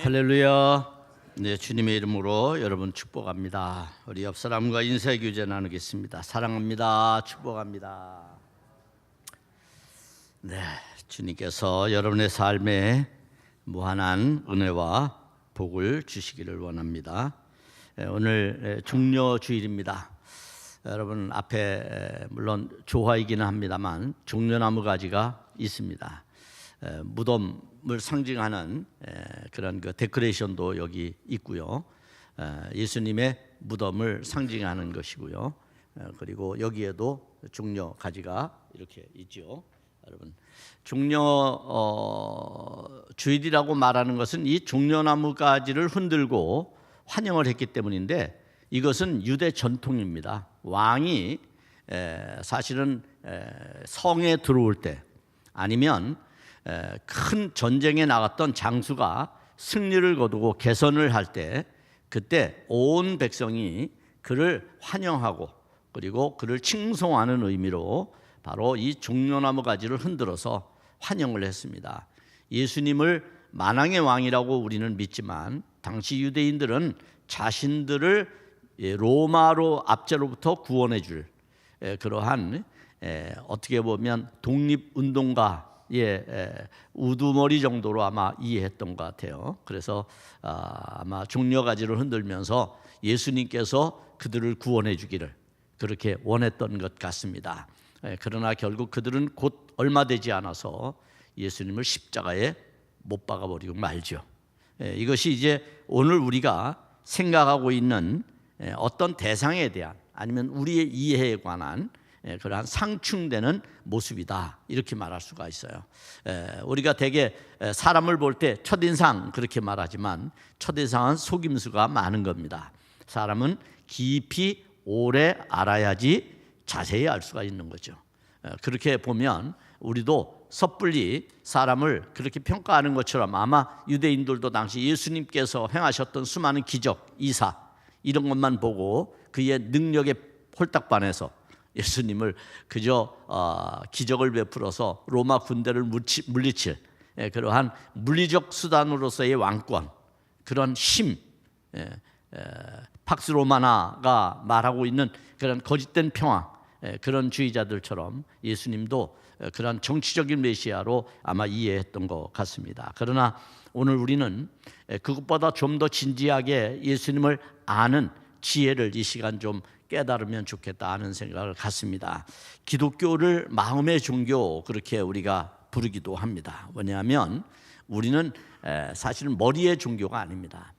할렐루야. 네, 주님의 이름으로 여러분 축복합니다. 우리 옆 사람과 인사 교제 나누겠습니다. 사랑합니다. 축복합니다. 네, 주님께서 여러분의 삶에 무한한 은혜와 복을 주시기를 원합니다. 오늘 종려 주일입니다. 여러분 앞에 물론 조화이기는 합니다만 종려나무 가지가 있습니다. 무덤을 상징하는 그런 그 데코레이션도 여기 있고요. 예수님의 무덤을 상징하는 것이고요. 그리고 여기에도 종려 가지가 이렇게 있죠. 여러분, 종려 주일이라고 말하는 것은 이 종려나무 가지를 흔들고 환영을 했기 때문인데, 이것은 유대 전통입니다. 왕이 사실은 성에 들어올 때, 아니면 큰 전쟁에 나갔던 장수가 승리를 거두고 개선을 할 때, 그때 온 백성이 그를 환영하고 그리고 그를 칭송하는 의미로 바로 이 종려나무 가지를 흔들어서 환영을 했습니다. 예수님을 만왕의 왕이라고 우리는 믿지만, 당시 유대인들은 자신들을 로마로 압제로부터 구원해 줄 그러한 어떻게 보면 독립운동가의 우두머리 정도로 아마 이해했던 것 같아요. 그래서 아마 종려가지를 흔들면서 예수님께서 그들을 구원해 주기를 그렇게 원했던 것 같습니다. 그러나 결국 그들은 곧 얼마 되지 않아서 예수님을 십자가에 못 박아버리고 말죠. 이것이 이제 오늘 우리가 생각하고 있는 어떤 대상에 대한, 아니면 우리의 이해에 관한 그러한 상충되는 모습이다, 이렇게 말할 수가 있어요. 우리가 대개 사람을 볼 때 첫인상 그렇게 말하지만, 첫인상은 속임수가 많은 겁니다. 사람은 깊이 오래 알아야지 자세히 알 수가 있는 거죠. 그렇게 보면 우리도 섣불리 사람을 그렇게 평가하는 것처럼, 아마 유대인들도 당시 예수님께서 행하셨던 수많은 기적, 이사 이런 것만 보고 그의 능력에 홀딱 반해서 예수님을 그저 기적을 베풀어서 로마 군대를 물리칠 그러한 물리적 수단으로서의 왕권, 그런 힘, 팍스 로마나가 말하고 있는 그런 거짓된 평화, 그런 주의자들처럼 예수님도 그런 정치적인 메시아로 아마 이해했던 것 같습니다. 그러나 오늘 우리는 그것보다 좀 더 진지하게 예수님을 아는 지혜를 이 시간 좀 깨달으면 좋겠다 하는 생각을 갖습니다. 기독교를 마음의 종교, 그렇게 우리가 부르기도 합니다. 왜냐하면 우리는 사실은 머리의 종교가 아닙니다.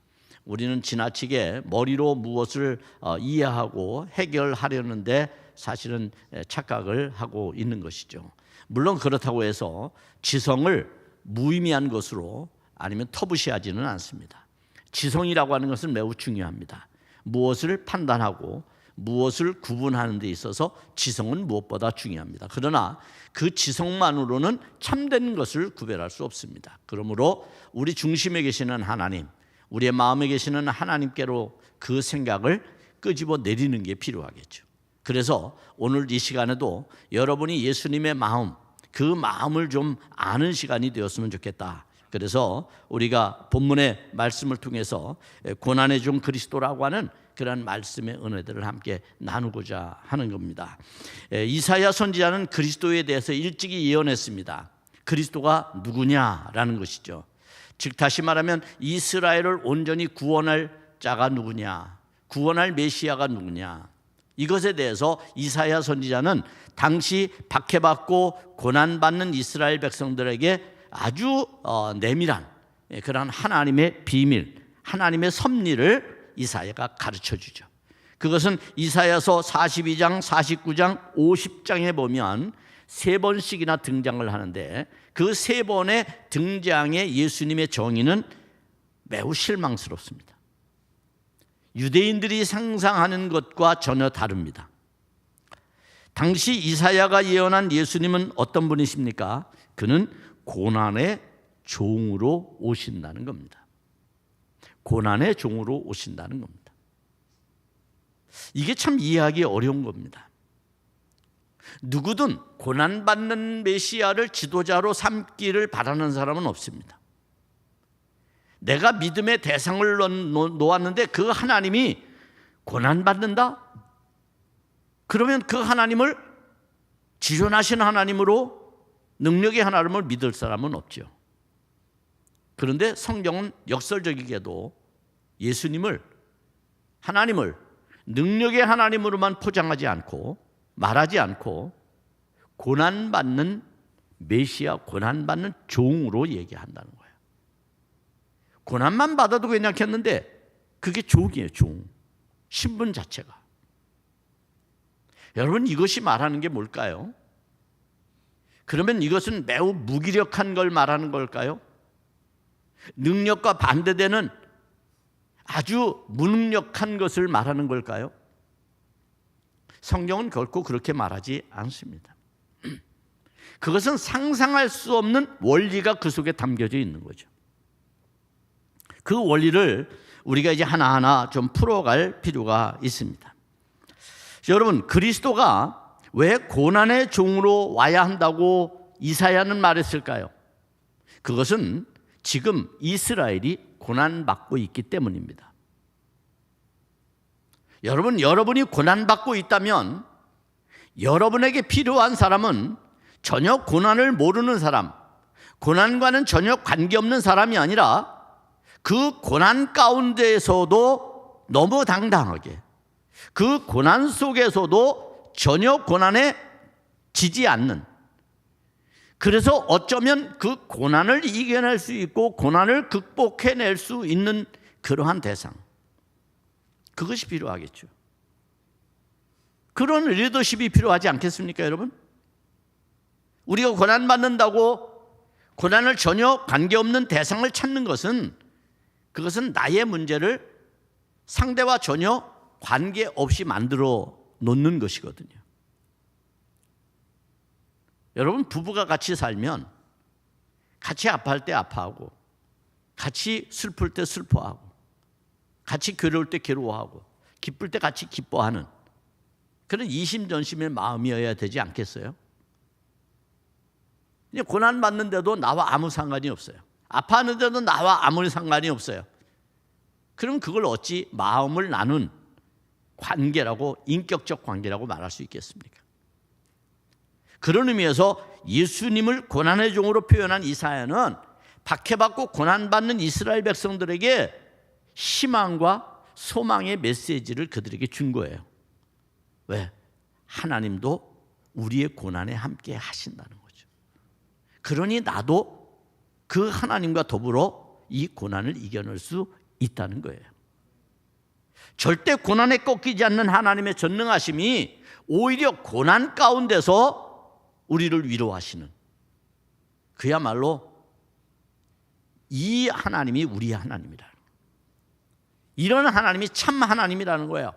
우리는 지나치게 머리로 무엇을 이해하고 해결하려는데 사실은 착각을 하고 있는 것이죠. 물론 그렇다고 해서 지성을 무의미한 것으로 아니면 터부시하지는 않습니다. 지성이라고 하는 것은 매우 중요합니다. 무엇을 판단하고 무엇을 구분하는 데 있어서 지성은 무엇보다 중요합니다. 그러나 그 지성만으로는 참된 것을 구별할 수 없습니다. 그러므로 우리 중심에 계시는 하나님, 우리의 마음에 계시는 하나님께로 그 생각을 끄집어 내리는 게 필요하겠죠. 그래서 오늘 이 시간에도 여러분이 예수님의 마음, 그 마음을 좀 아는 시간이 되었으면 좋겠다. 그래서 우리가 본문의 말씀을 통해서 고난의 종 그리스도라고 하는 그런 말씀의 은혜들을 함께 나누고자 하는 겁니다. 이사야 선지자는 그리스도에 대해서 일찍이 예언했습니다. 그리스도가 누구냐라는 것이죠. 즉 다시 말하면 이스라엘을 온전히 구원할 자가 누구냐, 구원할 메시아가 누구냐, 이것에 대해서 이사야 선지자는 당시 박해받고 고난받는 이스라엘 백성들에게 아주 내밀한 그런 하나님의 비밀, 하나님의 섭리를 이사야가 가르쳐 주죠. 그것은 이사야서 42장, 49장, 50장에 보면 세 번씩이나 등장을 하는데, 그 세 번의 등장의 예수님의 정의는 매우 실망스럽습니다. 유대인들이 상상하는 것과 전혀 다릅니다. 당시 이사야가 예언한 예수님은 어떤 분이십니까? 그는 고난의 종으로 오신다는 겁니다. 고난의 종으로 오신다는 겁니다. 이게 참 이해하기 어려운 겁니다. 누구든 고난받는 메시아를 지도자로 삼기를 바라는 사람은 없습니다. 내가 믿음의 대상을 놓았는데 그 하나님이 고난받는다? 그러면 그 하나님을 지존하신 하나님으로, 능력의 하나님을 믿을 사람은 없죠. 그런데 성경은 역설적이게도 예수님을, 하나님을 능력의 하나님으로만 포장하지 않고 말하지 않고 고난받는 메시아, 고난받는 종으로 얘기한다는 거예요. 고난만 받아도 괜찮겠는데 그게 종이에요. 종, 신분 자체가. 여러분, 이것이 말하는 게 뭘까요? 그러면 이것은 매우 무기력한 걸 말하는 걸까요? 능력과 반대되는 아주 무능력한 것을 말하는 걸까요? 성경은 결코 그렇게 말하지 않습니다. 그것은 상상할 수 없는 원리가 그 속에 담겨져 있는 거죠. 그 원리를 우리가 이제 하나하나 좀 풀어갈 필요가 있습니다. 여러분, 그리스도가 왜 고난의 종으로 와야 한다고 이사야는 말했을까요? 그것은 지금 이스라엘이 고난받고 있기 때문입니다. 여러분이 고난받고 있다면 여러분에게 필요한 사람은 전혀 고난을 모르는 사람, 고난과는 전혀 관계없는 사람이 아니라 그 고난 가운데에서도 너무 당당하게, 그 고난 속에서도 전혀 고난에 지지 않는, 그래서 어쩌면 그 고난을 이겨낼 수 있고 고난을 극복해낼 수 있는 그러한 대상, 그것이 필요하겠죠. 그런 리더십이 필요하지 않겠습니까, 여러분? 우리가 고난받는다고 고난을 전혀 관계없는 대상을 찾는 것은, 그것은 나의 문제를 상대와 전혀 관계없이 만들어 놓는 것이거든요. 여러분, 부부가 같이 살면 같이 아파할 때 아파하고, 같이 슬플 때 슬퍼하고, 같이 괴로울 때 괴로워하고, 기쁠 때 같이 기뻐하는 그런 이심전심의 마음이어야 되지 않겠어요? 고난 받는데도 나와 아무 상관이 없어요. 아파하는데도 나와 아무 상관이 없어요. 그럼 그걸 어찌 마음을 나눈 관계라고, 인격적 관계라고 말할 수 있겠습니까? 그런 의미에서 예수님을 고난의 종으로 표현한 이사야는 박해받고 고난받는 이스라엘 백성들에게 희망과 소망의 메시지를 그들에게 준 거예요. 왜? 하나님도 우리의 고난에 함께 하신다는 거죠. 그러니 나도 그 하나님과 더불어 이 고난을 이겨낼 수 있다는 거예요. 절대 고난에 꺾이지 않는 하나님의 전능하심이 오히려 고난 가운데서 우리를 위로하시는, 그야말로 이 하나님이 우리의 하나님이라는 거예요. 이런 하나님이 참 하나님이라는 거예요.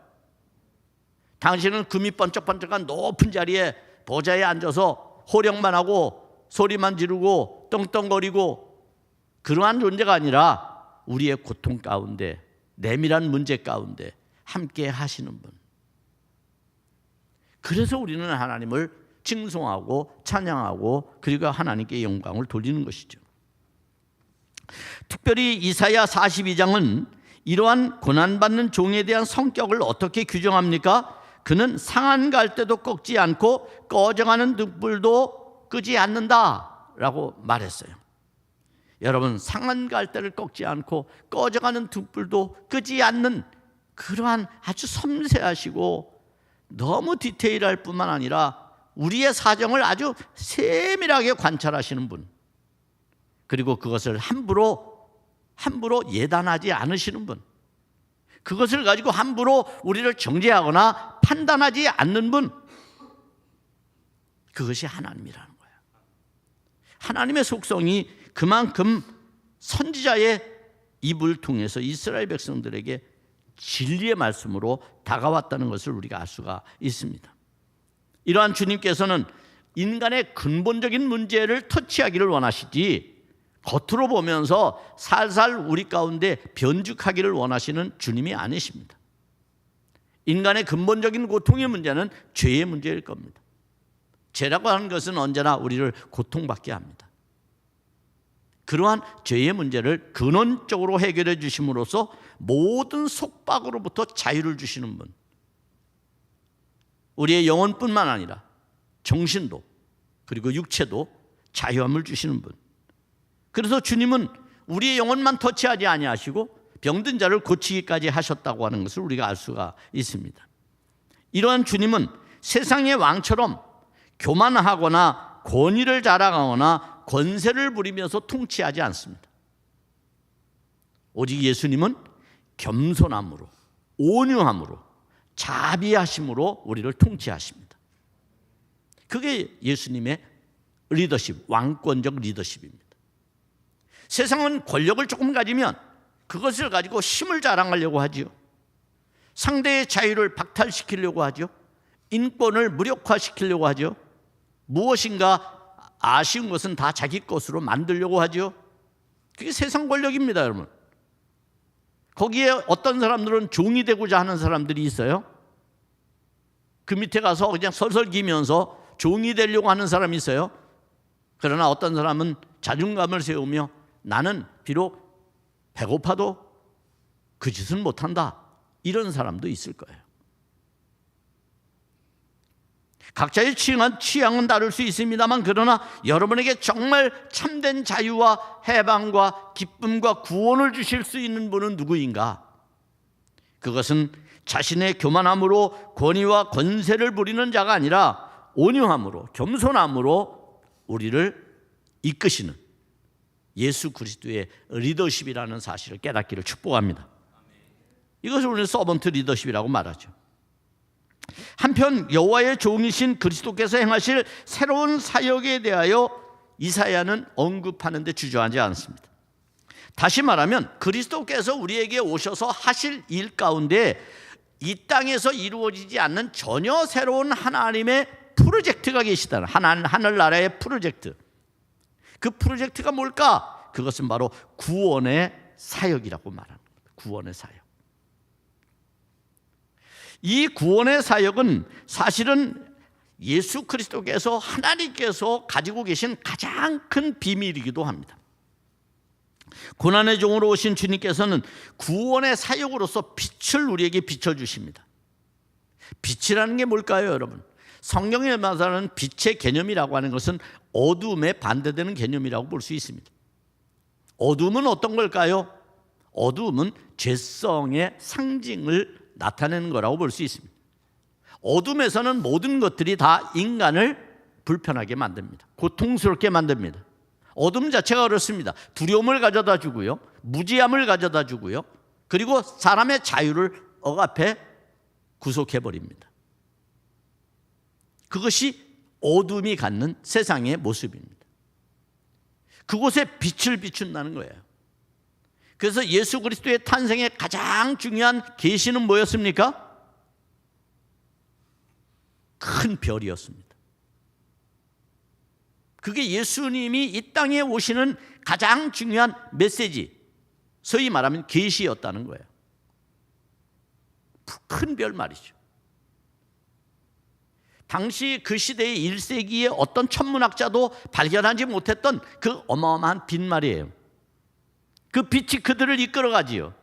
당신은 금이 번쩍번쩍한 높은 자리에, 보좌에 앉아서 호령만 하고 소리만 지르고 떵떵거리고 그러한 존재가 아니라 우리의 고통 가운데, 내밀한 문제 가운데 함께 하시는 분. 그래서 우리는 하나님을 칭송하고 찬양하고, 그리고 하나님께 영광을 돌리는 것이죠. 특별히 이사야 42장은 이러한 고난받는 종에 대한 성격을 어떻게 규정합니까? 그는 상한 갈대도 꺾지 않고 꺼져가는 등불도 끄지 않는다라고 말했어요. 여러분, 상한 갈대를 꺾지 않고 꺼져가는 등불도 끄지 않는 그러한 아주 섬세하시고 너무 디테일할 뿐만 아니라 우리의 사정을 아주 세밀하게 관찰하시는 분, 그리고 그것을 함부로 예단하지 않으시는 분, 그것을 가지고 함부로 우리를 정죄하거나 판단하지 않는 분, 그것이 하나님이라는 거예요. 하나님의 속성이 그만큼 선지자의 입을 통해서 이스라엘 백성들에게 진리의 말씀으로 다가왔다는 것을 우리가 알 수가 있습니다. 이러한 주님께서는 인간의 근본적인 문제를 터치하기를 원하시지, 겉으로 보면서 살살 우리 가운데 변죽하기를 원하시는 주님이 아니십니다. 인간의 근본적인 고통의 문제는 죄의 문제일 겁니다. 죄라고 하는 것은 언제나 우리를 고통받게 합니다. 그러한 죄의 문제를 근원적으로 해결해 주심으로써 모든 속박으로부터 자유를 주시는 분, 우리의 영혼뿐만 아니라 정신도 그리고 육체도 자유함을 주시는 분. 그래서 주님은 우리의 영혼만 터치하지 아니하시고 병든 자를 고치기까지 하셨다고 하는 것을 우리가 알 수가 있습니다. 이러한 주님은 세상의 왕처럼 교만하거나 권위를 자랑하거나 권세를 부리면서 통치하지 않습니다. 오직 예수님은 겸손함으로, 온유함으로, 자비하심으로 우리를 통치하십니다. 그게 예수님의 리더십, 왕권적 리더십입니다. 세상은 권력을 조금 가지면 그것을 가지고 힘을 자랑하려고 하지요. 상대의 자유를 박탈시키려고 하죠. 인권을 무력화시키려고 하죠. 무엇인가 아쉬운 것은 다 자기 것으로 만들려고 하죠. 그게 세상 권력입니다, 여러분. 거기에 어떤 사람들은 종이 되고자 하는 사람들이 있어요. 그 밑에 가서 그냥 설설 기면서 종이 되려고 하는 사람이 있어요. 그러나 어떤 사람은 자존감을 세우며 나는 비록 배고파도 그 짓은 못한다, 이런 사람도 있을 거예요. 각자의 취향은 다를 수 있습니다만, 그러나 여러분에게 정말 참된 자유와 해방과 기쁨과 구원을 주실 수 있는 분은 누구인가? 그것은 자신의 교만함으로 권위와 권세를 부리는 자가 아니라 온유함으로, 겸손함으로 우리를 이끄시는 예수 그리스도의 리더십이라는 사실을 깨닫기를 축복합니다. 이것을 우리는 서번트 리더십이라고 말하죠. 한편 여호와의 종이신 그리스도께서 행하실 새로운 사역에 대하여 이사야는 언급하는 데 주저하지 않습니다. 다시 말하면 그리스도께서 우리에게 오셔서 하실 일 가운데 이 땅에서 이루어지지 않는 전혀 새로운 하나님의 프로젝트가 계시다는, 하늘나라의 프로젝트. 그 프로젝트가 뭘까? 그것은 바로 구원의 사역이라고 말합니다. 구원의 사역. 이 구원의 사역은 사실은 예수 그리스도께서, 하나님께서 가지고 계신 가장 큰 비밀이기도 합니다. 고난의 종으로 오신 주님께서는 구원의 사역으로서 빛을 우리에게 비춰주십니다. 빛이라는 게 뭘까요, 여러분? 성경에 말하는 빛의 개념이라고 하는 것은 어둠에 반대되는 개념이라고 볼 수 있습니다. 어둠은 어떤 걸까요? 어둠은 죄성의 상징을 나타내는 거라고 볼 수 있습니다. 어둠에서는 모든 것들이 다 인간을 불편하게 만듭니다. 고통스럽게 만듭니다. 어둠 자체가 그렇습니다. 두려움을 가져다 주고요, 무지함을 가져다 주고요, 그리고 사람의 자유를 억압해 구속해버립니다. 그것이 어둠이 갖는 세상의 모습입니다. 그곳에 빛을 비춘다는 거예요. 그래서 예수 그리스도의 탄생의 가장 중요한 계시는 뭐였습니까? 큰 별이었습니다. 그게 예수님이 이 땅에 오시는 가장 중요한 메시지, 소위 말하면 계시였다는 거예요. 큰 별 말이죠. 당시 그 시대의 1세기의 어떤 천문학자도 발견하지 못했던 그 어마어마한 빛 말이에요. 그 빛이 그들을 이끌어가지요.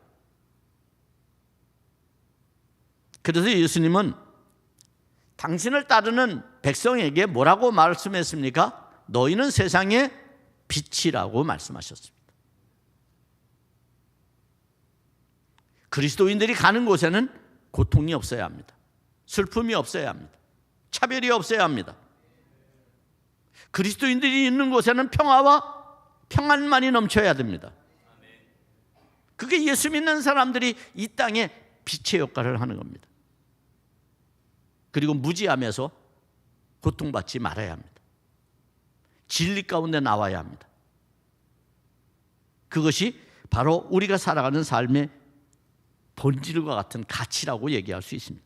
그래서 예수님은 당신을 따르는 백성에게 뭐라고 말씀했습니까? 너희는 세상의 빛이라고 말씀하셨습니다. 그리스도인들이 가는 곳에는 고통이 없어야 합니다. 슬픔이 없어야 합니다. 차별이 없어야 합니다. 그리스도인들이 있는 곳에는 평화와 평안만이 넘쳐야 됩니다. 그게 예수 믿는 사람들이 이 땅에 빛의 역할을 하는 겁니다. 그리고 무지하면서 고통받지 말아야 합니다. 진리 가운데 나와야 합니다. 그것이 바로 우리가 살아가는 삶의 본질과 같은 가치라고 얘기할 수 있습니다.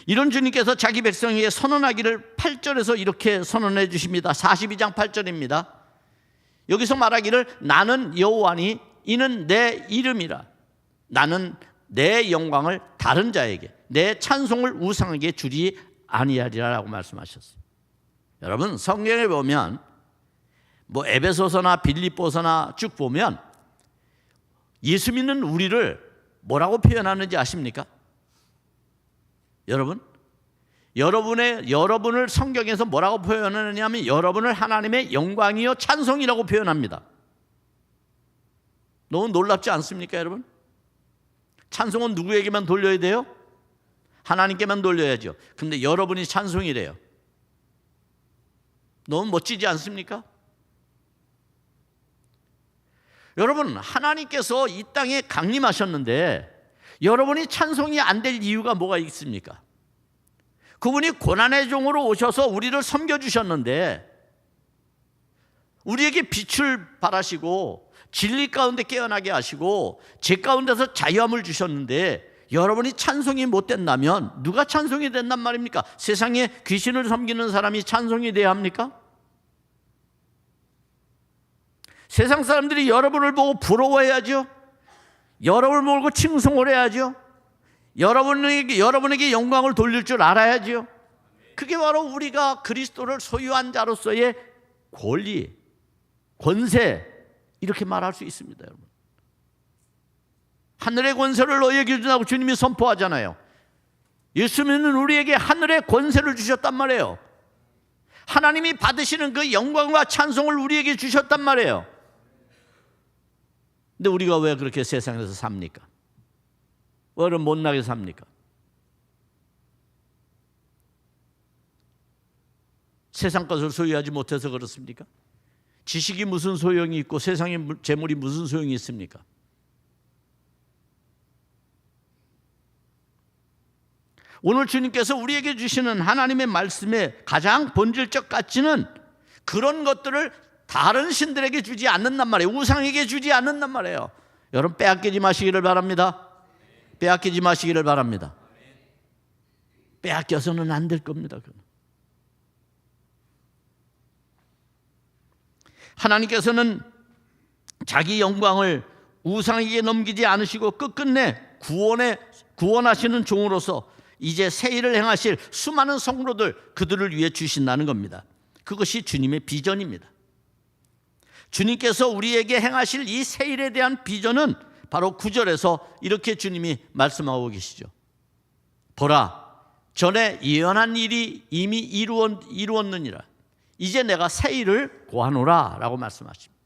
이런 주님께서 자기 백성에게 선언하기를 8절에서 이렇게 선언해 주십니다. 42장 8절입니다. 여기서 말하기를 나는 여호와니 이는 내 이름이라. 나는 내 영광을 다른 자에게, 내 찬송을 우상에게 주지 아니하리라라고 말씀하셨어요. 여러분, 성경에 보면 뭐 에베소서나 빌립보서나 쭉 보면 예수 믿는 우리를 뭐라고 표현하는지 아십니까? 여러분을 성경에서 뭐라고 표현하느냐면 여러분을 하나님의 영광이요 찬송이라고 표현합니다. 너무 놀랍지 않습니까, 여러분? 찬송은 누구에게만 돌려야 돼요? 하나님께만 돌려야죠. 근데 여러분이 찬송이래요. 너무 멋지지 않습니까? 여러분, 하나님께서 이 땅에 강림하셨는데 여러분이 찬송이 안 될 이유가 뭐가 있습니까? 그분이 고난의 종으로 오셔서 우리를 섬겨주셨는데 우리에게 빛을 발하시고 진리 가운데 깨어나게 하시고 죄 가운데서 자유함을 주셨는데 여러분이 찬송이 못 된다면 누가 찬송이 된단 말입니까? 세상에 귀신을 섬기는 사람이 찬송이 돼야 합니까? 세상 사람들이 여러분을 보고 부러워해야죠. 여러분을 보고 칭송을 해야죠. 여러분에게 영광을 돌릴 줄 알아야죠. 그게 바로 우리가 그리스도를 소유한 자로서의 권리, 권세, 이렇게 말할 수 있습니다, 여러분. 하늘의 권세를 너희에게 준다고 주님이 선포하잖아요. 예수님은 우리에게 하늘의 권세를 주셨단 말이에요. 하나님이 받으시는 그 영광과 찬송을 우리에게 주셨단 말이에요. 근데 우리가 왜 그렇게 세상에서 삽니까? 왜 못나게 삽니까? 세상 것을 소유하지 못해서 그렇습니까? 지식이 무슨 소용이 있고 세상의 재물이 무슨 소용이 있습니까? 오늘 주님께서 우리에게 주시는 하나님의 말씀의 가장 본질적 가치는 그런 것들을 다른 신들에게 주지 않는단 말이에요. 우상에게 주지 않는단 말이에요. 여러분, 빼앗기지 마시기를 바랍니다. 빼앗기지 마시기를 바랍니다. 빼앗겨서는 안 될 겁니다. 하나님께서는 자기 영광을 우상에게 넘기지 않으시고 끝끝내 구원하시는 종으로서 이제 새 일을 행하실 수많은 성도들, 그들을 위해 주신다는 겁니다. 그것이 주님의 비전입니다. 주님께서 우리에게 행하실 이 새 일에 대한 비전은 바로 9절에서 이렇게 주님이 말씀하고 계시죠. 보라, 전에 예언한 일이 이미 이루었느니라. 이제 내가 새 일을 고하노라 라고 말씀하십니다.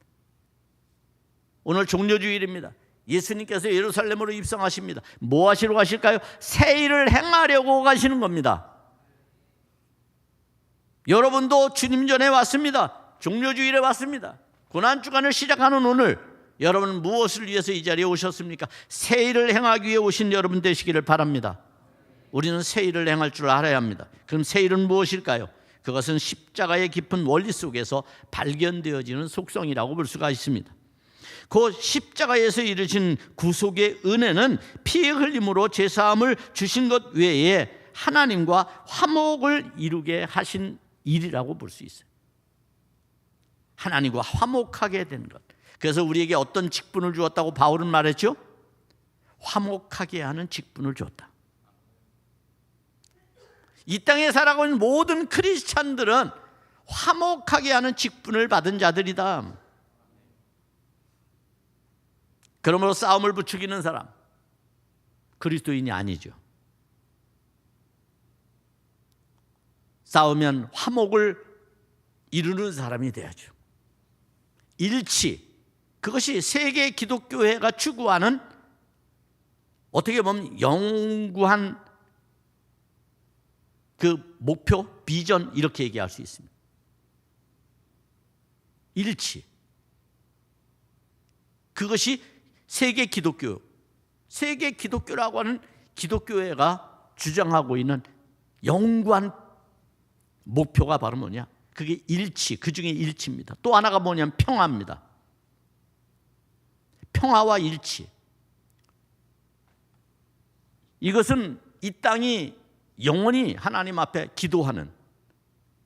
오늘 종려주일입니다. 예수님께서 예루살렘으로 입성하십니다. 뭐 하시러 가실까요? 새 일을 행하려고 가시는 겁니다. 여러분도 주님 전에 왔습니다. 종려주일에 왔습니다. 고난주간을 시작하는 오늘 여러분은 무엇을 위해서 이 자리에 오셨습니까? 새 일을 행하기 위해 오신 여러분 되시기를 바랍니다. 우리는 새 일을 행할 줄 알아야 합니다. 그럼 새 일은 무엇일까요? 그것은 십자가의 깊은 원리 속에서 발견되어지는 속성이라고 볼 수가 있습니다. 그 십자가에서 이루신 구속의 은혜는 피의 흘림으로 제사함을 주신 것 외에 하나님과 화목을 이루게 하신 일이라고 볼 수 있어요. 하나님과 화목하게 된 것. 그래서 우리에게 어떤 직분을 주었다고 바울은 말했죠? 화목하게 하는 직분을 주었다. 이 땅에 살아가고 있는 모든 크리스찬들은 화목하게 하는 직분을 받은 자들이다. 그러므로 싸움을 부추기는 사람, 그리스도인이 아니죠. 싸우면 화목을 이루는 사람이 돼야죠. 일치, 그것이 세계 기독교회가 추구하는 어떻게 보면 영구한 그 목표, 비전, 이렇게 얘기할 수 있습니다. 일치, 그것이 세계 기독교라고 하는 기독교회가 주장하고 있는 영구한 목표가 바로 뭐냐? 그게 일치, 그 중에 일치입니다. 또 하나가 뭐냐면 평화입니다. 평화와 일치. 이것은 이 땅이 영원히 하나님 앞에 기도하는,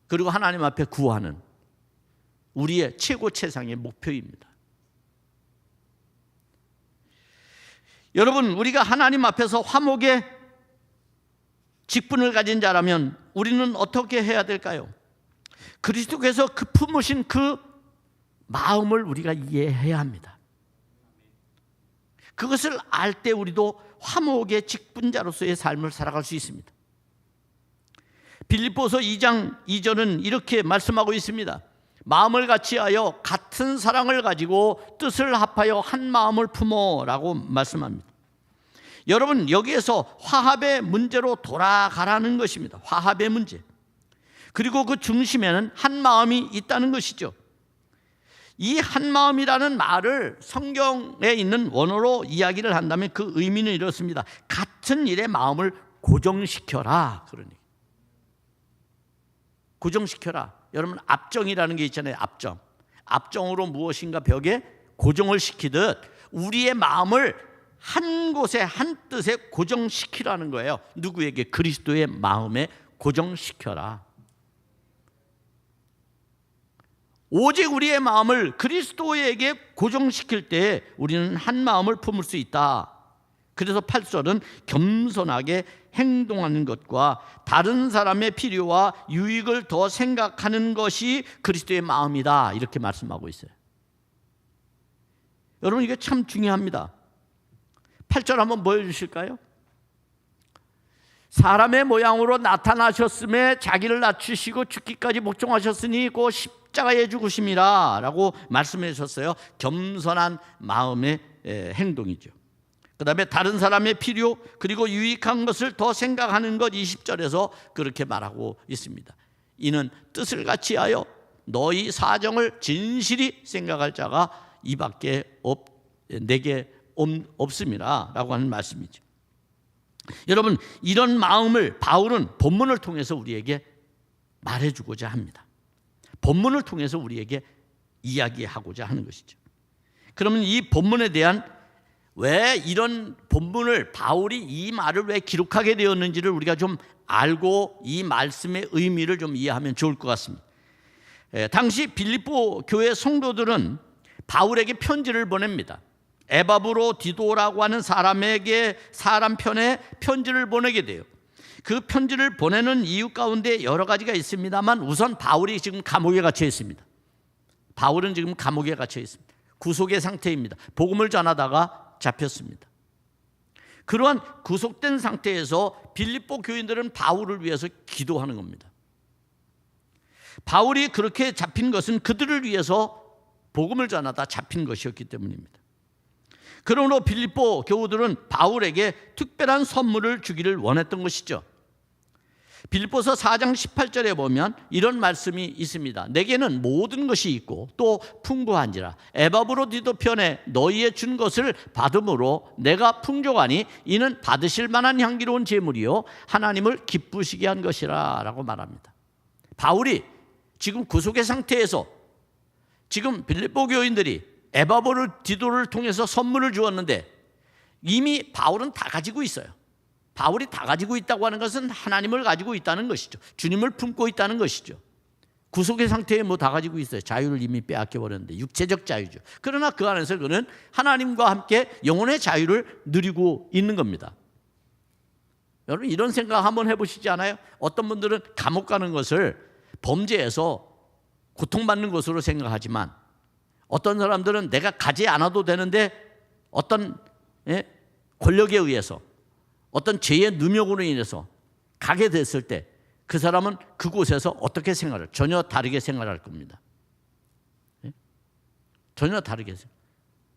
그리고 하나님 앞에 구하는 우리의 최고 최상의 목표입니다. 여러분, 우리가 하나님 앞에서 화목의 직분을 가진 자라면 우리는 어떻게 해야 될까요? 그리스도께서 그 품으신 그 마음을 우리가 이해해야 합니다. 그것을 알 때 우리도 화목의 직분자로서의 삶을 살아갈 수 있습니다. 빌립보서 2장 2절은 이렇게 말씀하고 있습니다. 마음을 같이하여 같은 사랑을 가지고 뜻을 합하여 한 마음을 품어라고 말씀합니다. 여러분, 여기에서 화합의 문제로 돌아가라는 것입니다. 화합의 문제. 그리고 그 중심에는 한 마음이 있다는 것이죠. 이 한 마음이라는 말을 성경에 있는 원어로 이야기를 한다면 그 의미는 이렇습니다. 같은 일에 마음을 고정시켜라. 그러니 고정시켜라. 여러분, 압정이라는 게 있잖아요. 압정. 압정으로 무엇인가 벽에 고정을 시키듯 우리의 마음을 한 곳에, 한 뜻에 고정시키라는 거예요. 누구에게? 그리스도의 마음에 고정시켜라. 오직 우리의 마음을 그리스도에게 고정시킬 때 우리는 한 마음을 품을 수 있다. 그래서 8절은 겸손하게 행동하는 것과 다른 사람의 필요와 유익을 더 생각하는 것이 그리스도의 마음이다. 이렇게 말씀하고 있어요. 여러분, 이게 참 중요합니다. 8절 한번 보여주실까요? 사람의 모양으로 나타나셨음에 자기를 낮추시고 죽기까지 복종하셨으니 곧 십자가에 죽으심이라 라고 말씀해 주셨어요. 겸손한 마음의 행동이죠. 그 다음에 다른 사람의 필요 그리고 유익한 것을 더 생각하는 것 20절에서 그렇게 말하고 있습니다. 이는 뜻을 같이하여 너희 사정을 진실히 생각할 자가 이밖에 내게 없음이라 라고 하는 말씀이죠. 여러분, 이런 마음을 바울은 본문을 통해서 우리에게 말해주고자 합니다. 본문을 통해서 우리에게 이야기하고자 하는 것이죠. 그러면 이 본문에 대한 왜 이런 본문을 바울이 이 말을 왜 기록하게 되었는지를 우리가 좀 알고 이 말씀의 의미를 좀 이해하면 좋을 것 같습니다. 당시 빌립보 교회 성도들은 바울에게 편지를 보냅니다. 에바브로 디도라고 하는 사람에게 사람 편에 편지를 보내게 돼요. 그 편지를 보내는 이유 가운데 여러 가지가 있습니다만 우선 바울이 지금 감옥에 갇혀 있습니다. 바울은 지금 감옥에 갇혀 있습니다. 구속의 상태입니다. 복음을 전하다가 잡혔습니다. 그러한 구속된 상태에서 빌립보 교인들은 바울을 위해서 기도하는 겁니다. 바울이 그렇게 잡힌 것은 그들을 위해서 복음을 전하다 잡힌 것이었기 때문입니다. 그러므로 빌립보 교우들은 바울에게 특별한 선물을 주기를 원했던 것이죠. 빌립보서 4장 18절에 보면 이런 말씀이 있습니다. 내게는 모든 것이 있고 또 풍부한지라 에바브로디도 편에 너희의 준 것을 받음으로 내가 풍족하니 이는 받으실 만한 향기로운 제물이요 하나님을 기쁘시게 한 것이라 라고 말합니다. 바울이 지금 구속의 상태에서 지금 빌립보 교인들이 에바브로디도를 통해서 선물을 주었는데 이미 바울은 다 가지고 있어요. 바울이 다 가지고 있다고 하는 것은 하나님을 가지고 있다는 것이죠. 주님을 품고 있다는 것이죠. 구속의 상태에 뭐 다 가지고 있어요. 자유를 이미 빼앗겨 버렸는데 육체적 자유죠. 그러나 그 안에서 그는 하나님과 함께 영혼의 자유를 누리고 있는 겁니다. 여러분, 이런 생각 한번 해보시지 않아요? 어떤 분들은 감옥 가는 것을 범죄에서 고통받는 것으로 생각하지만 어떤 사람들은 내가 가지 않아도 되는데 어떤 권력에 의해서 어떤 죄의 누명으로 인해서 가게 됐을 때 그 사람은 그곳에서 어떻게 생활을 전혀 다르게 생활할 겁니다. 전혀 다르게.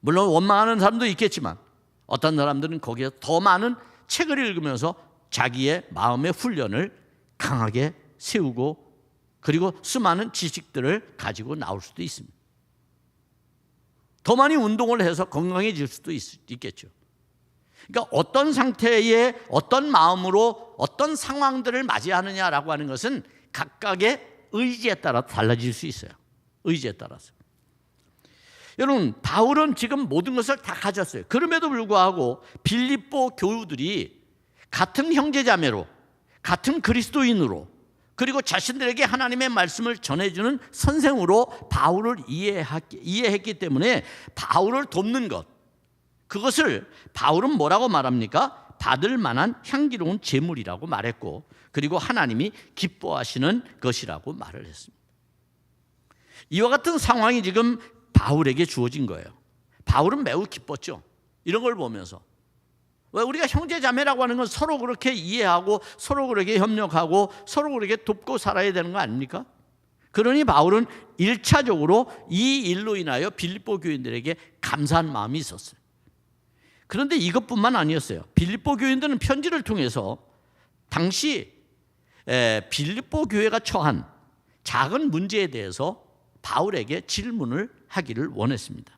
물론 원망하는 사람도 있겠지만 어떤 사람들은 거기에 더 많은 책을 읽으면서 자기의 마음의 훈련을 강하게 세우고 그리고 수많은 지식들을 가지고 나올 수도 있습니다. 더 많이 운동을 해서 건강해질 수도 있겠죠. 그러니까 어떤 상태에 어떤 마음으로 어떤 상황들을 맞이하느냐라고 하는 것은 각각의 의지에 따라 달라질 수 있어요. 의지에 따라서. 여러분, 바울은 지금 모든 것을 다 가졌어요. 그럼에도 불구하고 빌립보 교우들이 같은 형제자매로 같은 그리스도인으로 그리고 자신들에게 하나님의 말씀을 전해주는 선생으로 바울을 이해했기 때문에 바울을 돕는 것, 그것을 바울은 뭐라고 말합니까? 받을 만한 향기로운 제물이라고 말했고 그리고 하나님이 기뻐하시는 것이라고 말을 했습니다. 이와 같은 상황이 지금 바울에게 주어진 거예요. 바울은 매우 기뻤죠. 이런 걸 보면서. 왜 우리가 형제 자매라고 하는 건 서로 그렇게 이해하고 서로 그렇게 협력하고 서로 그렇게 돕고 살아야 되는 거 아닙니까? 그러니 바울은 1차적으로 이 일로 인하여 빌립보 교인들에게 감사한 마음이 있었어요. 그런데 이것뿐만 아니었어요. 빌립보 교인들은 편지를 통해서 당시 빌립보 교회가 처한 작은 문제에 대해서 바울에게 질문을 하기를 원했습니다.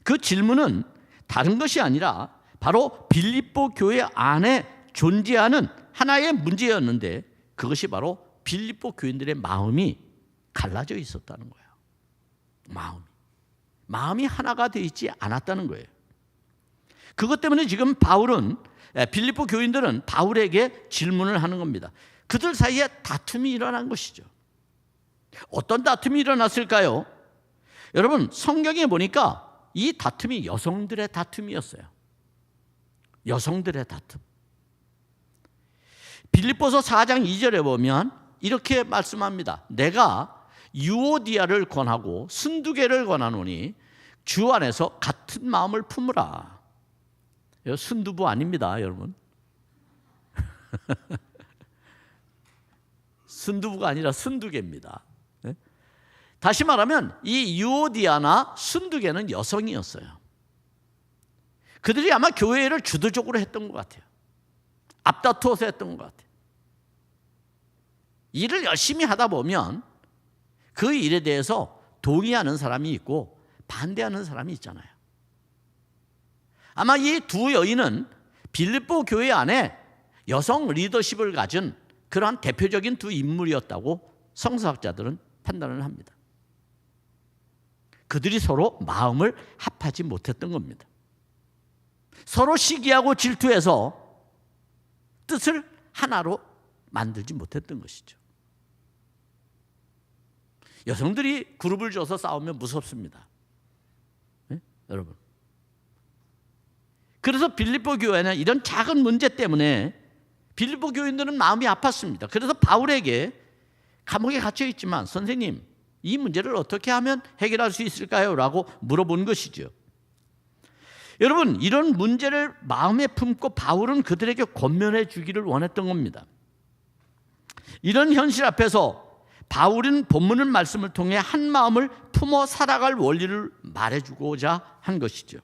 그 질문은 다른 것이 아니라 바로 빌립보 교회 안에 존재하는 하나의 문제였는데, 그것이 바로 빌립보 교인들의 마음이 갈라져 있었다는 거예요. 마음이 하나가 되어 있지 않았다는 거예요. 그것 때문에 지금 빌립보 교인들은 바울에게 질문을 하는 겁니다. 그들 사이에 다툼이 일어난 것이죠. 어떤 다툼이 일어났을까요? 여러분, 성경에 보니까 이 다툼이 여성들의 다툼이었어요. 여성들의 다툼. 빌립보서 4장 2절에 보면 이렇게 말씀합니다. 내가 유오디아를 권하고 순두개를 권하노니 주 안에서 같은 마음을 품으라. 순두부 아닙니다, 여러분. 순두부가 아니라 순두개입니다. 다시 말하면 이 유오디아나 순두개는 여성이었어요. 그들이 아마 교회를 주도적으로 했던 것 같아요. 앞다투어서 했던 것 같아요. 일을 열심히 하다 보면 그 일에 대해서 동의하는 사람이 있고 반대하는 사람이 있잖아요. 아마 이 두 여인은 빌립보 교회 안에 여성 리더십을 가진 그러한 대표적인 두 인물이었다고 성서학자들은 판단을 합니다. 그들이 서로 마음을 합하지 못했던 겁니다. 서로 시기하고 질투해서 뜻을 하나로 만들지 못했던 것이죠. 여성들이 그룹을 줘서 싸우면 무섭습니다. 네? 여러분. 그래서 빌립보 교회는 이런 작은 문제 때문에 빌립보 교인들은 마음이 아팠습니다. 그래서 바울에게 감옥에 갇혀 있지만 선생님, 이 문제를 어떻게 하면 해결할 수 있을까요? 라고 물어본 것이죠. 여러분, 이런 문제를 마음에 품고 바울은 그들에게 권면해 주기를 원했던 겁니다. 이런 현실 앞에서 바울은 본문의 말씀을 통해 한 마음을 품어 살아갈 원리를 말해주고자 한 것이죠.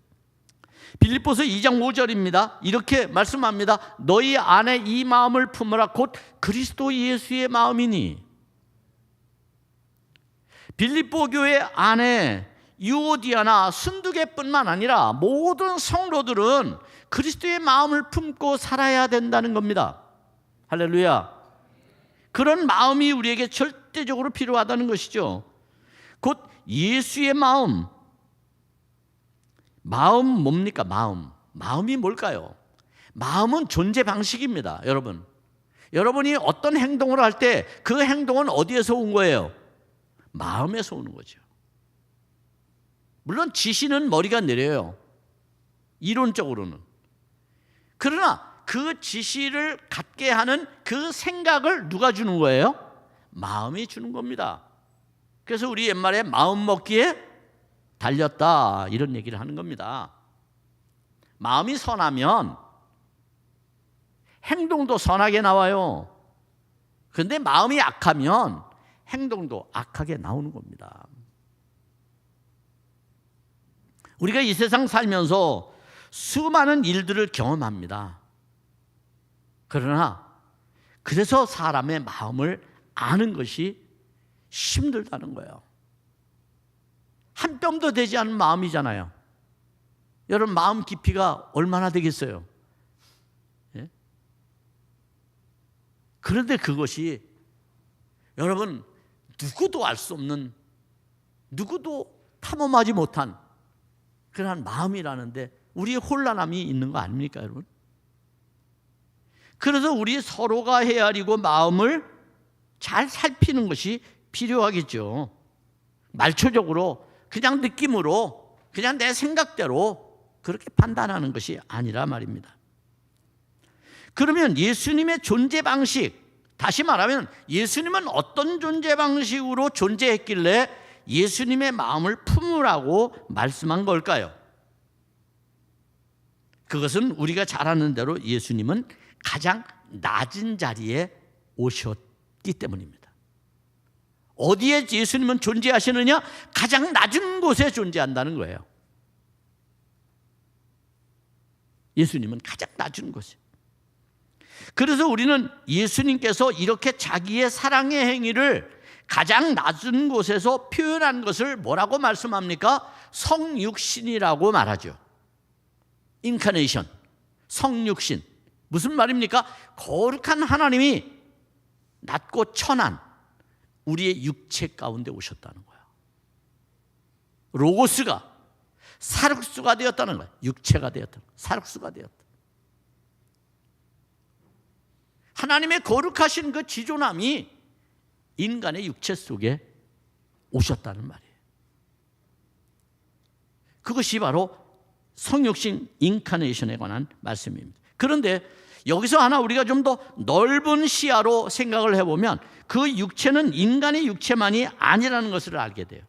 빌립보서 2장 5절입니다. 이렇게 말씀합니다. 너희 안에 이 마음을 품으라. 곧 그리스도 예수의 마음이니. 빌립보 교회 안에 유오디아나 순두개뿐만 아니라 모든 성도들은 그리스도의 마음을 품고 살아야 된다는 겁니다. 할렐루야. 그런 마음이 우리에게 절대적으로 필요하다는 것이죠. 곧 예수의 마음. 마음 뭡니까? 마음이 뭘까요? 마음은 존재 방식입니다. 여러분이 어떤 행동을 할 때 그 행동은 어디에서 온 거예요? 마음에서 오는 거죠. 물론 지시는 머리가 내려요. 이론적으로는. 그러나 그 지시를 갖게 하는 그 생각을 누가 주는 거예요? 마음이 주는 겁니다. 그래서 우리 옛말에 마음 먹기에 달렸다, 이런 얘기를 하는 겁니다. 마음이 선하면 행동도 선하게 나와요. 그런데 마음이 악하면 행동도 악하게 나오는 겁니다. 우리가 이 세상 살면서 수많은 일들을 경험합니다. 그러나 그래서 사람의 마음을 아는 것이 힘들다는 거예요. 한 뼘도 되지 않은 마음이잖아요. 여러분, 마음 깊이가 얼마나 되겠어요? 예? 그런데 그것이 여러분, 누구도 알 수 없는, 누구도 탐험하지 못한 그러한 마음이라는데 우리의 혼란함이 있는 거 아닙니까, 여러분? 그래서 우리 서로가 헤아리고 마음을 잘 살피는 것이 필요하겠죠. 말초적으로 그냥 느낌으로 그냥 내 생각대로 그렇게 판단하는 것이 아니라 말입니다. 그러면 예수님의 존재 방식, 다시 말하면 예수님은 어떤 존재 방식으로 존재했길래 예수님의 마음을 품으라고 말씀한 걸까요? 그것은 우리가 잘 아는 대로 예수님은 가장 낮은 자리에 오셨기 때문입니다. 어디에 예수님은 존재하시느냐? 가장 낮은 곳에 존재한다는 거예요. 예수님은 가장 낮은 곳에. 그래서 우리는 예수님께서 이렇게 자기의 사랑의 행위를 가장 낮은 곳에서 표현한 것을 뭐라고 말씀합니까? 성육신이라고 말하죠. 인카네이션, 성육신. 무슨 말입니까? 거룩한 하나님이 낮고 천한 우리의 육체 가운데 오셨다는 거야. 로고스가 사륵수가 되었다는 거야. 육체가 되었다. 사륵수가 되었다. 하나님의 거룩하신 그 지존함이 인간의 육체 속에 오셨다는 말이에요. 그것이 바로 성육신 인카네이션에 관한 말씀입니다. 그런데 여기서 하나 우리가 좀 더 넓은 시야로 생각을 해보면 그 육체는 인간의 육체만이 아니라는 것을 알게 돼요.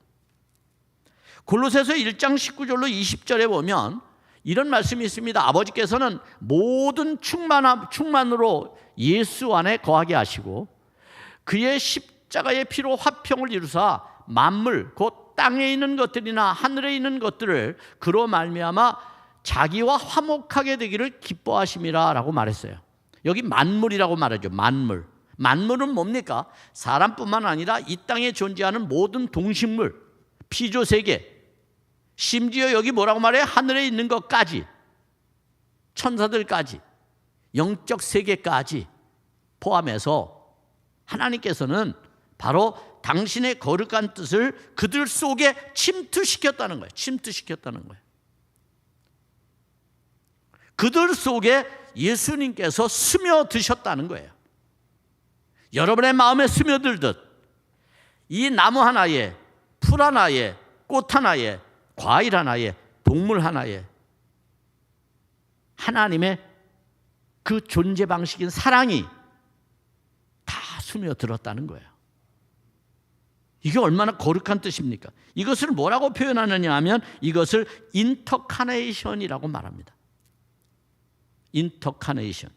골로새서 1장 19절로 20절에 보면 이런 말씀이 있습니다. 아버지께서는 모든 충만으로 예수 안에 거하게 하시고 그의 십자가의 피로 화평을 이루사 만물 곧 땅에 있는 것들이나 하늘에 있는 것들을 그로 말미암아 자기와 화목하게 되기를 기뻐하심이라 라고 말했어요. 여기 만물이라고 말하죠. 만물. 만물은 뭡니까? 사람뿐만 아니라 이 땅에 존재하는 모든 동식물, 피조세계, 심지어 여기 뭐라고 말해요? 하늘에 있는 것까지, 천사들까지, 영적 세계까지 포함해서 하나님께서는 바로 당신의 거룩한 뜻을 그들 속에 침투시켰다는 거예요. 침투시켰다는 거예요. 그들 속에 예수님께서 스며드셨다는 거예요. 여러분의 마음에 스며들듯 이 나무 하나에, 풀 하나에, 꽃 하나에, 과일 하나에, 동물 하나에 하나님의 그 존재 방식인 사랑이 다 스며들었다는 거예요. 이게 얼마나 거룩한 뜻입니까? 이것을 뭐라고 표현하느냐 하면 이것을 인터카네이션이라고 말합니다. 인터카네이션.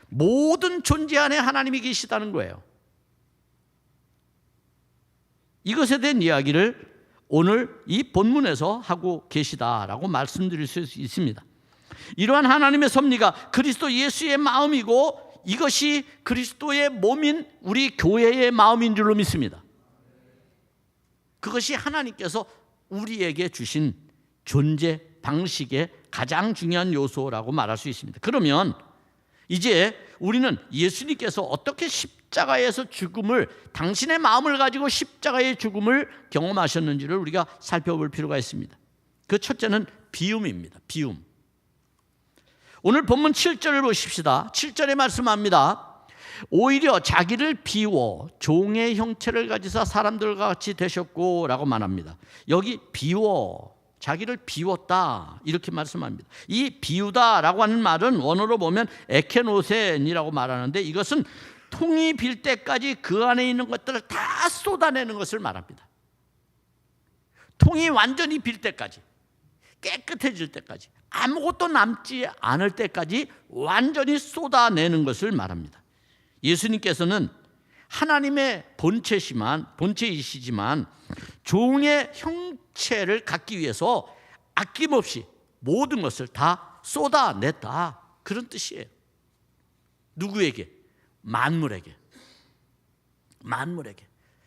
모든 존재 안에 하나님이 계시다는 거예요. 이것에 대한 이야기를 오늘 이 본문에서 하고 계시다라고 말씀드릴 수 있습니다. 이러한 하나님의 섭리가 그리스도 예수의 마음이고 이것이 그리스도의 몸인 우리 교회의 마음인 줄로 믿습니다. 그것이 하나님께서 우리에게 주신 존재 방식의 가장 중요한 요소라고 말할 수 있습니다. 그러면 이제 우리는 예수님께서 어떻게 십자가에서 죽음을, 당신의 마음을 가지고 십자가의 죽음을 경험하셨는지를 우리가 살펴볼 필요가 있습니다. 그 첫째는 비움입니다. 비움. 오늘 본문 7절을 보십시다. 7절에 말씀합니다. 오히려 자기를 비워 종의 형체를 가지사 사람들과 같이 되셨고 라고 말합니다. 여기 비워, 자기를 비웠다 이렇게 말씀합니다. 이 비우다라고 하는 말은 원어로 보면 에케노센이라고 말하는데 이것은 통이 빌 때까지 그 안에 있는 것들을 다 쏟아내는 것을 말합니다. 통이 완전히 빌 때까지, 깨끗해질 때까지, 아무것도 남지 않을 때까지 완전히 쏟아내는 것을 말합니다. 예수님께서는 하나님의 본체이시지만 종의 형체를 갖기 위해서 아낌없이 모든 것을 다 쏟아냈다, 그런 뜻이에요. 누구에게? 만물에게.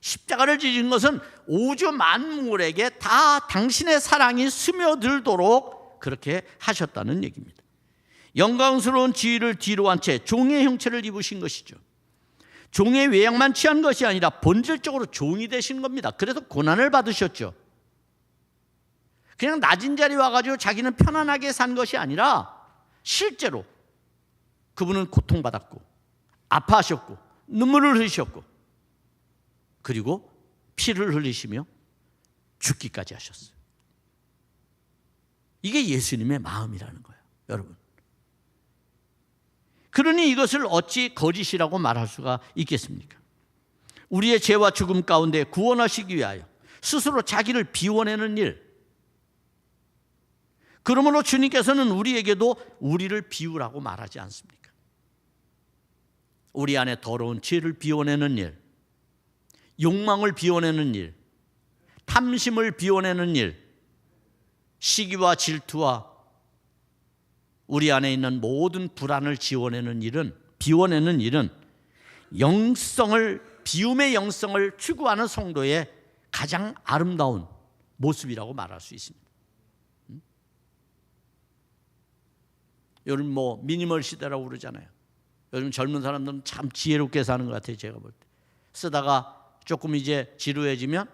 십자가를 지신 것은 우주 만물에게 다 당신의 사랑이 스며들도록 그렇게 하셨다는 얘기입니다. 영광스러운 지위를 뒤로 한 채 종의 형체를 입으신 것이죠. 종의 외양만 취한 것이 아니라 본질적으로 종이 되신 겁니다. 그래서 고난을 받으셨죠. 그냥 낮은 자리에 와가지고 자기는 편안하게 산 것이 아니라 실제로 그분은 고통받았고 아파하셨고 눈물을 흘리셨고 그리고 피를 흘리시며 죽기까지 하셨어요. 이게 예수님의 마음이라는 거예요, 여러분. 그러니 이것을 어찌 거짓이라고 말할 수가 있겠습니까? 우리의 죄와 죽음 가운데 구원하시기 위하여 스스로 자기를 비워내는 일. 그러므로 주님께서는 우리에게도 우리를 비우라고 말하지 않습니까? 우리 안에 더러운 죄를 비워내는 일, 욕망을 비워내는 일, 탐심을 비워내는 일, 시기와 질투와 우리 안에 있는 모든 불안을 비워내는 일은 비움의 영성을 추구하는 성도의 가장 아름다운 모습이라고 말할 수 있습니다. 요즘 미니멀 시대라고 그러잖아요. 요즘 젊은 사람들은 참 지혜롭게 사는 것 같아요. 제가 볼 때. 쓰다가 조금 이제 지루해지면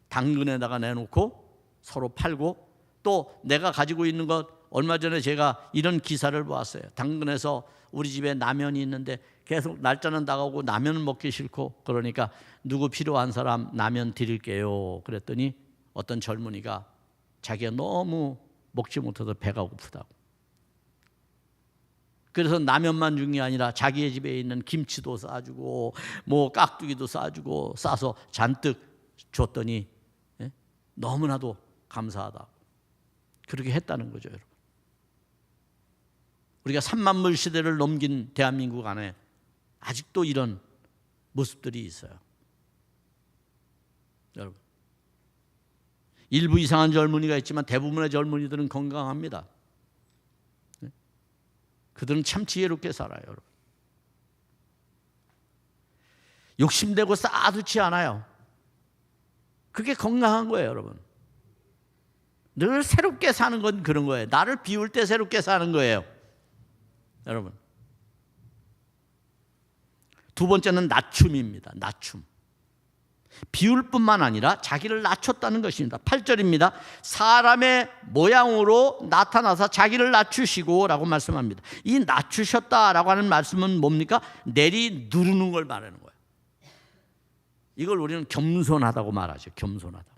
당근에다가 내놓고 서로 팔고, 또 내가 가지고 있는 것, 얼마 전에 제가 이런 기사를 보았어요. 당근에서 우리 집에 라면이 있는데 계속 날짜는 다가오고 라면을 먹기 싫고, 그러니까 누구 필요한 사람 라면 드릴게요. 그랬더니 어떤 젊은이가 자기가 너무 먹지 못해서 배가 고프다고. 그래서 라면만 준 게 아니라 자기의 집에 있는 김치도 싸주고 깍두기도 싸주고 싸서 잔뜩 줬더니 너무나도 감사하다. 그렇게 했다는 거죠, 여러분. 우리가 3만 불 시대를 넘긴 대한민국 안에 아직도 이런 모습들이 있어요. 여러분, 일부 이상한 젊은이가 있지만 대부분의 젊은이들은 건강합니다. 그들은 참 지혜롭게 살아요, 여러분. 욕심내고 쌓아두지 않아요. 그게 건강한 거예요, 여러분. 늘 새롭게 사는 건 그런 거예요. 나를 비울 때 새롭게 사는 거예요, 여러분. 두 번째는 낮춤입니다. 낮춤. 비울 뿐만 아니라 자기를 낮췄다는 것입니다. 8절입니다. 사람의 모양으로 나타나서 자기를 낮추시고 라고 말씀합니다. 이 낮추셨다라고 하는 말씀은 뭡니까? 내리 누르는 걸 말하는 거예요. 이걸 우리는 겸손하다고 말하죠. 겸손하다.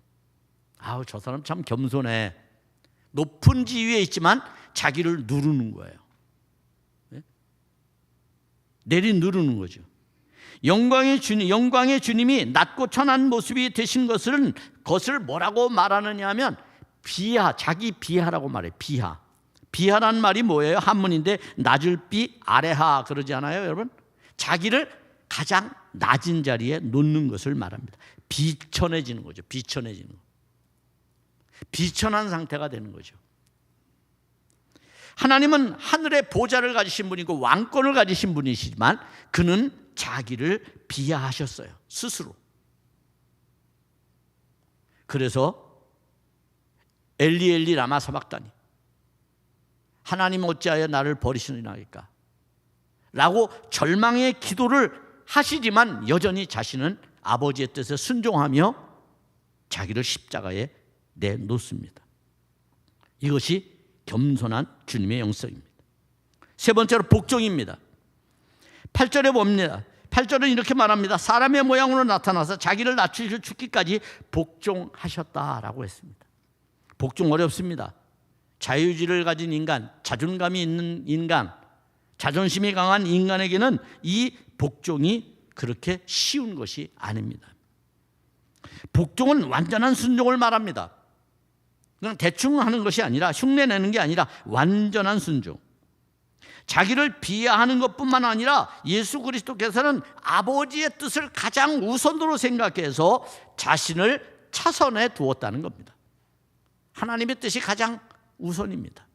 아우, 저 사람 참 겸손해. 높은 지위에 있지만 자기를 누르는 거예요. 내리 누르는 거죠. 영광의 주님이 낮고 천한 모습이 되신 것을 뭐라고 말하느냐 하면 자기 비하라고 말해요. 비하라는 말이 뭐예요? 한문인데 낮을 비 아래하 그러지 않아요, 여러분? 자기를 가장 낮은 자리에 놓는 것을 말합니다. 비천해지는 거죠. 비천한 상태가 되는 거죠. 하나님은 하늘의 보좌를 가지신 분이고 왕권을 가지신 분이시지만 그는 자기를 비하하셨어요, 스스로. 그래서 엘리 엘리 라마 사박다니, 하나님 어찌하여 나를 버리시나이까 라고 절망의 기도를 하시지만 여전히 자신은 아버지의 뜻에 순종하며 자기를 십자가에 내놓습니다. 이것이 겸손한 주님의 영성입니다. 세 번째로 복종입니다. 8절에 봅니다. 8절은 이렇게 말합니다. 사람의 모양으로 나타나서 자기를 낮추실 죽기까지 복종하셨다라고 했습니다. 복종 어렵습니다. 자유의지를 가진 인간, 자존감이 있는 인간, 자존심이 강한 인간에게는 이 복종이 그렇게 쉬운 것이 아닙니다. 복종은 완전한 순종을 말합니다. 그냥 대충 하는 것이 아니라, 흉내내는 게 아니라 완전한 순종. 자기를 비하하는 것뿐만 아니라 예수 그리스도께서는 아버지의 뜻을 가장 우선으로 생각해서 자신을 차선에 두었다는 겁니다. 하나님의 뜻이 가장 우선입니다.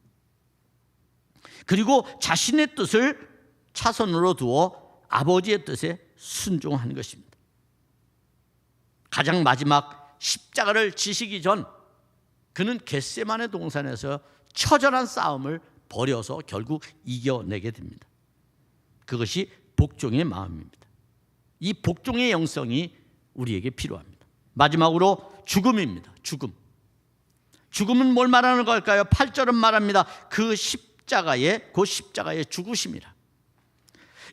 그리고 자신의 뜻을 차선으로 두어 아버지의 뜻에 순종한 것입니다. 가장 마지막 십자가를 지시기 전 그는 겟세마네 동산에서 처절한 싸움을 벌여서 결국 이겨내게 됩니다. 그것이 복종의 마음입니다. 이 복종의 영성이 우리에게 필요합니다. 마지막으로 죽음입니다. 죽음은 뭘 말하는 걸까요? 8절은 말합니다. 그 십자가의 죽으심이라.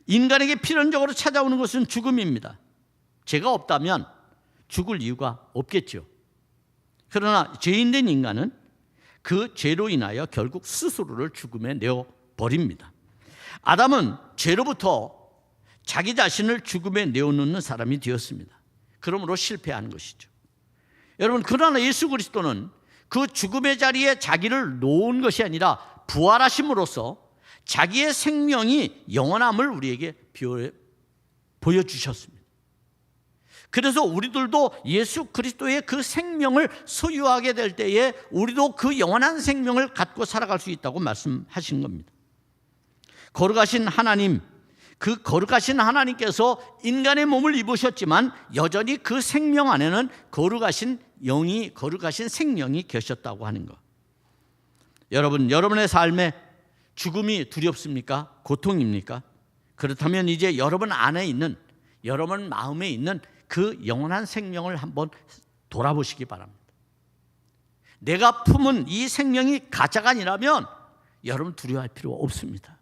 인간에게 필연적으로 찾아오는 것은 죽음입니다. 죄가 없다면 죽을 이유가 없겠죠. 그러나 죄인된 인간은 그 죄로 인하여 결국 스스로를 죽음에 내어버립니다. 아담은 죄로부터 자기 자신을 죽음에 내어놓는 사람이 되었습니다. 그러므로 실패한 것이죠. 여러분, 그러나 예수 그리스도는 그 죽음의 자리에 자기를 놓은 것이 아니라 부활하심으로써 자기의 생명이 영원함을 우리에게 보여주셨습니다. 그래서 우리들도 예수 그리스도의 그 생명을 소유하게 될 때에 우리도 그 영원한 생명을 갖고 살아갈 수 있다고 말씀하신 겁니다. 거룩하신 하나님, 그 거룩하신 하나님께서 인간의 몸을 입으셨지만 여전히 그 생명 안에는 거룩하신 영이, 거룩하신 생명이 계셨다고 하는 것. 여러분, 여러분의 삶에 죽음이 두렵습니까? 고통입니까? 그렇다면 이제 여러분 안에 있는, 여러분 마음에 있는 그 영원한 생명을 한번 돌아보시기 바랍니다. 내가 품은 이 생명이 가짜가 아니라면 여러분 두려워할 필요가 없습니다.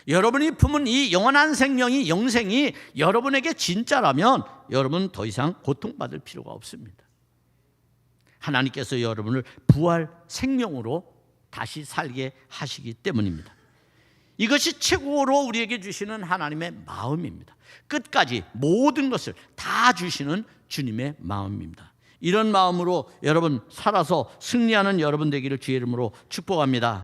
여러분이 품은 이 영원한 생명이, 영생이 여러분에게 진짜라면 여러분 더 이상 고통받을 필요가 없습니다. 하나님께서 여러분을 부활 생명으로 다시 살게 하시기 때문입니다. 이것이 최고로 우리에게 주시는 하나님의 마음입니다. 끝까지 모든 것을 다 주시는 주님의 마음입니다. 이런 마음으로 여러분 살아서 승리하는 여러분 되기를 주의 이름으로 축복합니다.